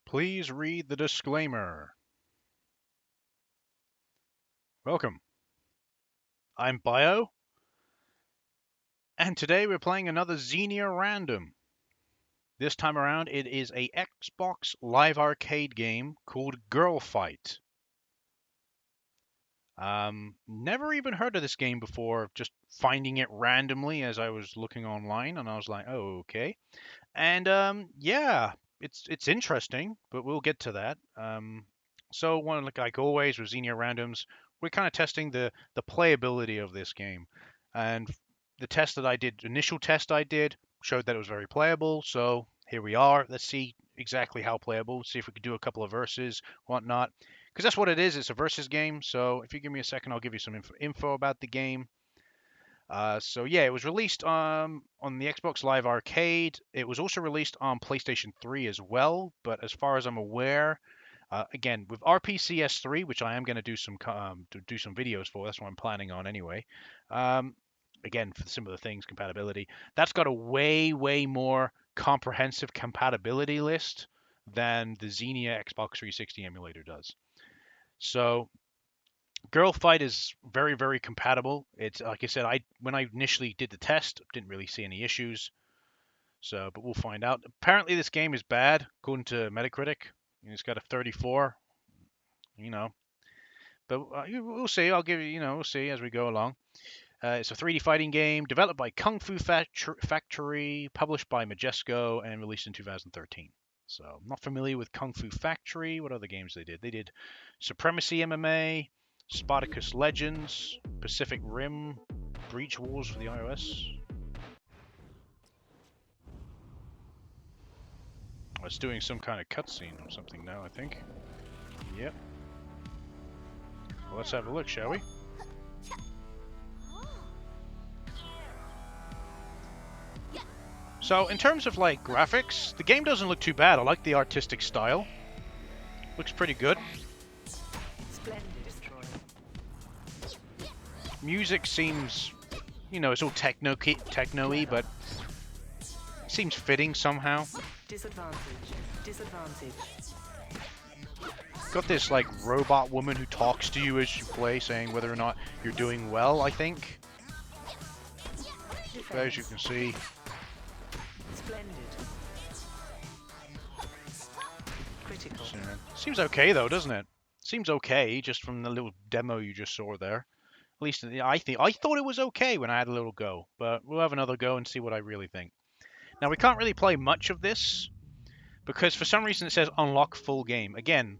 Please read the disclaimer. Welcome. I'm Bio, and today we're playing another Xenia random. This time around, it is a Xbox Live Arcade game called Girl Fight. Never even heard of this game before, just finding it randomly as I was looking online, and I was like, oh, okay. And yeah, it's interesting, but we'll get to that. So like always with Xenia randoms, we're kind of testing the playability of this game, and the test that I did, initial test I did, showed that it was very playable. So here we are. Let's see exactly how playable. See if we could do a couple of verses, whatnot, because that's what it is. It's a versus game. So if you give me a second, I'll give you some info about the game. So yeah, it was released on the Xbox Live Arcade. It was also released on PlayStation 3 as well. But as far as I'm aware, again with RPCS3, which I am going to do some videos for. That's what I'm planning on anyway. Again, for similar things, compatibility. That's got a way more comprehensive compatibility list than the Xenia Xbox 360 emulator does. So Girl Fight is very compatible. It's like I said, when I initially did the test, didn't really see any issues. So, but we'll find out. Apparently, this game is bad according to Metacritic. It's got a 34. You know, but we'll see. I'll give you, we'll see as we go along. It's a 3D fighting game developed by Kung Fu Factory, published by Majesco, and released in 2013. So, I'm not familiar with Kung Fu Factory. What other games they did? They did Supremacy MMA, Spartacus Legends, Pacific Rim, Breach Wars for the iOS. Oh, it's doing some kind of cutscene or something now, I think. Yep. Well, let's have a look, shall we? So, in terms of like graphics, the game doesn't look too bad. I like the artistic style. Looks pretty good. Music seems, it's all techno-y, but seems fitting somehow. Disadvantage. Got this like robot woman who talks to you as you play, saying whether or not you're doing well, I think. As you can see. So, seems okay though, doesn't it? Seems okay, just from the little demo you just saw there. At least I thought it was okay when I had a little go, but we'll have another go and see what I really think. Now we can't really play much of this because for some reason it says unlock full game. Again,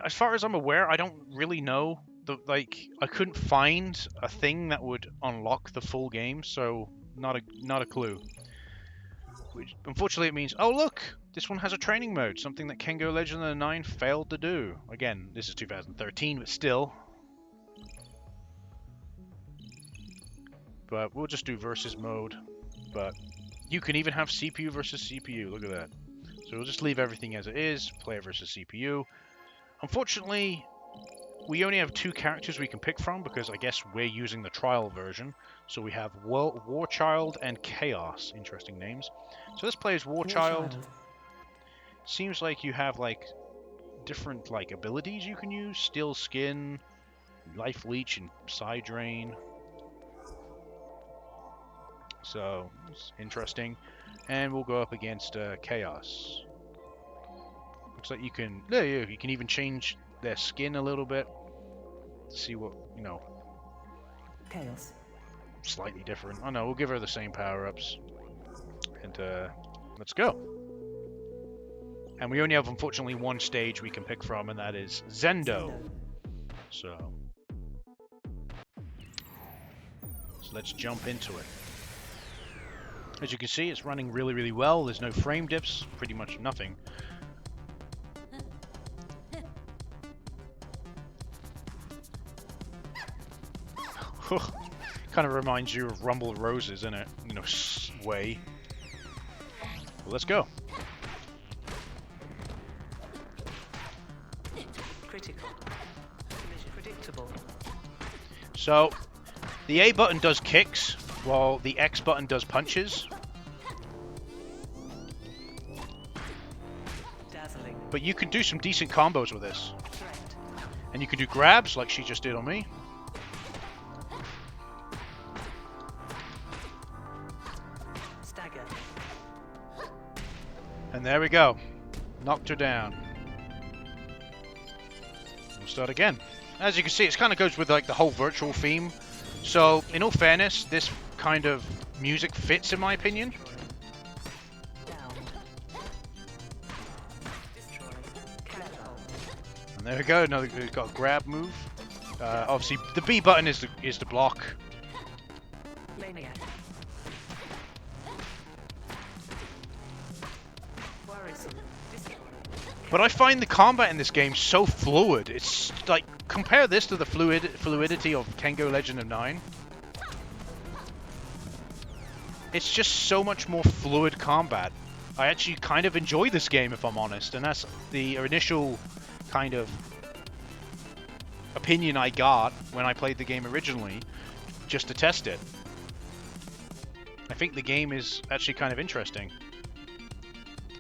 as far as I'm aware, I don't really know. I couldn't find a thing that would unlock the full game, so not a clue. Which unfortunately it means, oh look, this one has a training mode, something that Kengo Legend of the Nine failed to do. Again, this is 2013, but still. But we'll just do versus mode. But you can even have CPU versus CPU. Look at that. So we'll just leave everything as it is. Player versus CPU. Unfortunately, we only have 2 characters we can pick from because I guess we're using the trial version. So we have Warchild and Chaos. Interesting names. So this plays Warchild. Seems like you have like different like abilities you can use. Steel Skin, Life Leech, and Side Drain. So it's interesting, and we'll go up against Chaos. Looks like you can even change their skin a little bit. See what Chaos. Slightly different. Oh no, we'll give her the same power-ups, and let's go. And we only have unfortunately 1 stage we can pick from, and that is Zendo. So let's jump into it. As you can see, it's running really well. There's no frame dips, pretty much nothing. Kind of reminds you of Rumble Roses, isn't it? Sway. Well, let's go. Critical. Predictable. So, the A button does kicks, while the X button does punches. But you can do some decent combos with this. Threat. And you can do grabs like she just did on me. Stagger. And there we go. Knocked her down. We'll start again. As you can see, it kind of goes with like the whole virtual theme. So, in all fairness, this kind of music fits in my opinion. Down. Destroy. Catapult. And there we go. Another we've got a grab move. Obviously, the B button is the block. Maniac. Worrisome. Destroy. But I find the combat in this game so fluid. It's like, compare this to the fluidity of Kengo Legend of Nine. It's just so much more fluid combat. I actually kind of enjoy this game, if I'm honest, and that's the initial kind of opinion I got when I played the game originally, just to test it. I think the game is actually kind of interesting.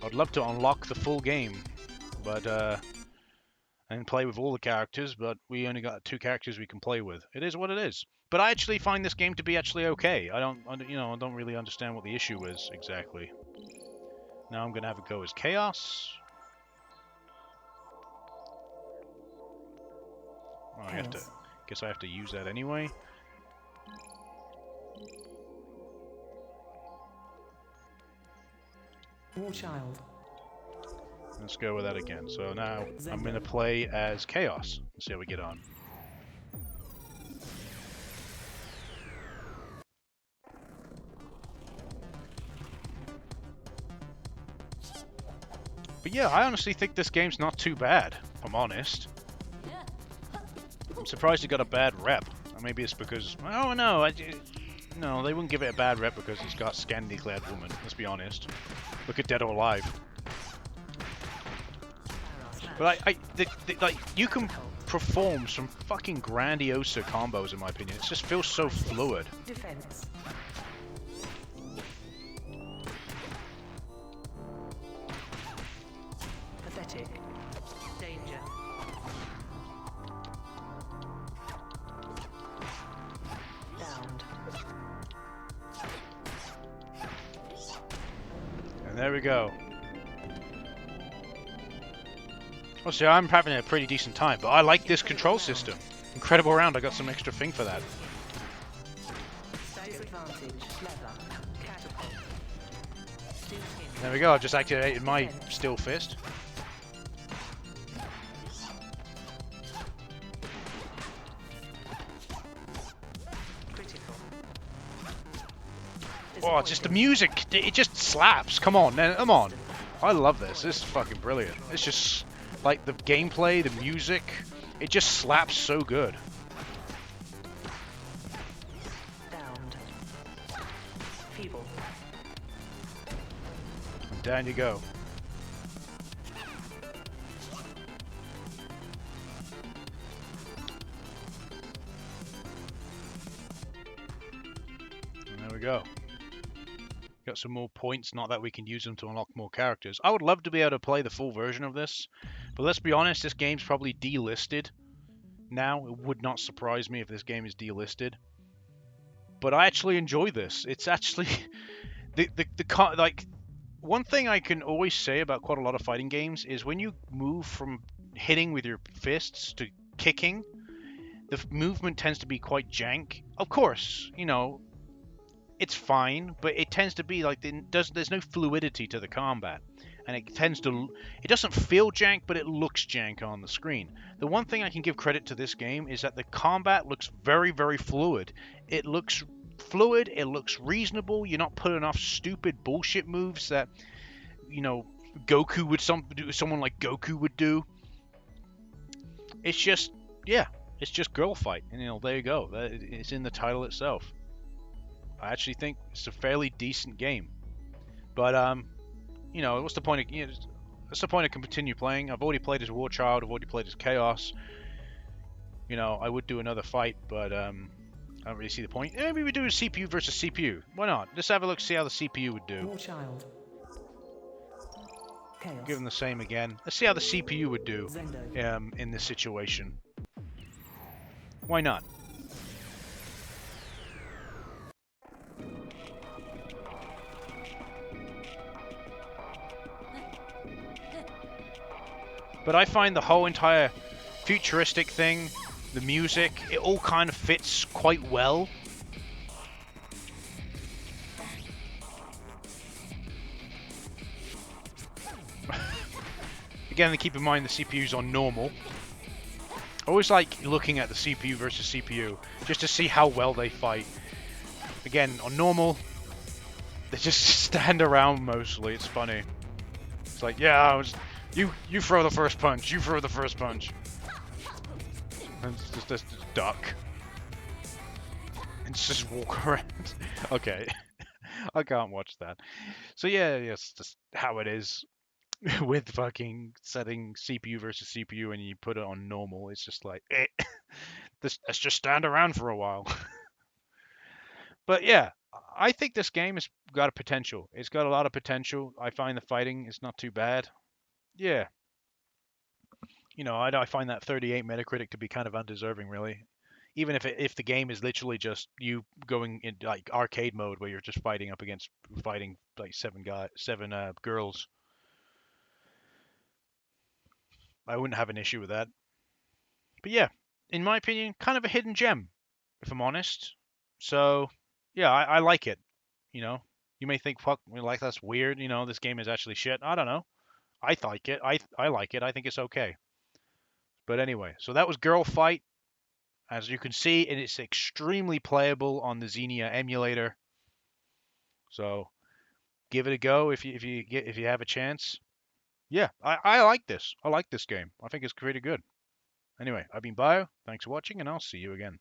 I'd love to unlock the full game, but and play with all the characters, but we only got 2 characters we can play with. It is what it is. But I actually find this game to be actually okay. I don't really understand what the issue is exactly. Now I'm gonna have a go as Chaos. Oh, I have to. Guess I have to use that anyway. War Child. Let's go with that again. So now I'm gonna play as Chaos. Let's see how we get on. But yeah, I honestly think this game's not too bad, if I'm honest. I'm surprised it got a bad rep. Or maybe it's because... Oh no, no, they wouldn't give it a bad rep because it's got Scandi-clad woman, let's be honest. Look at Dead or Alive. But like, you can perform some fucking grandiose combos in my opinion. It just feels so fluid. Defense. Pathetic. Danger. Downed. And there we go. Well, see, I'm having a pretty decent time, but I like this control system. Incredible round, I got some extra thing for that. Disadvantage. Leather. Catapult. Steel skin. There we go, I've just activated my Steel Fist. Critical. Oh, it's just the music, it just slaps. Come on, man, come on. I love this, this is fucking brilliant. It's just, like, the gameplay, the music, it just slaps so good. Downed. Feeble. And down you go. And there we go. Got some more points, not that we can use them to unlock more characters. I would love to be able to play the full version of this, but let's be honest, this game's probably delisted now. It would not surprise me if this game is delisted. But I actually enjoy this. It's actually like, one thing I can always say about quite a lot of fighting games is when you move from hitting with your fists to kicking, the movement tends to be quite jank. Of course, you know, it's fine, but it tends to be like there's no fluidity to the combat, and it doesn't feel jank, but it looks jank on the screen. The one thing I can give credit to this game is that the combat looks very, very fluid. It looks fluid, it looks reasonable. You're not putting off stupid bullshit moves that, you know, someone like Goku would do. It's just, yeah, it's just girl fight, and you know, there you go. It's in the title itself. I actually think it's a fairly decent game, but you know, what's the point of what's the point of continue playing? I've already played as War Child, I've already played as Chaos. You know, I would do another fight, but I don't really see the point. Maybe we do a CPU versus CPU. Why not? Let's have a look, see how the CPU would do. War Child. Give Chaos. them the same again. Let's see how the CPU would do Zendo. in this situation. Why not? But I find the whole entire futuristic thing, the music, it all kind of fits quite well. Again, keep in mind the CPU's on normal. I always like looking at the CPU versus CPU just to see how well they fight. Again, on normal, they just stand around mostly. It's funny. It's like, yeah, you throw the first punch. You throw the first punch. And it's just duck. And just walk around. Okay. I can't watch that. So yeah, yes, just how it is with fucking setting CPU versus CPU and you put it on normal. It's just like, let's just stand around for a while. But yeah, I think this game has got a potential. It's got a lot of potential. I find the fighting is not too bad. Yeah, I find that 38 Metacritic to be kind of undeserving, really. Even if the game is literally just you going in like arcade mode where you're just fighting like seven girls, I wouldn't have an issue with that. But yeah, in my opinion, kind of a hidden gem, if I'm honest. So yeah, I like it. You know, you may think, fuck, like that's weird. This game is actually shit. I don't know. I like it. I like it. I think it's okay. But anyway, so that was Girl Fight. As you can see, and it's extremely playable on the Xenia emulator. So give it a go if you have a chance. Yeah, I like this. I like this game. I think it's pretty good. Anyway, I've been Bio. Thanks for watching, and I'll see you again.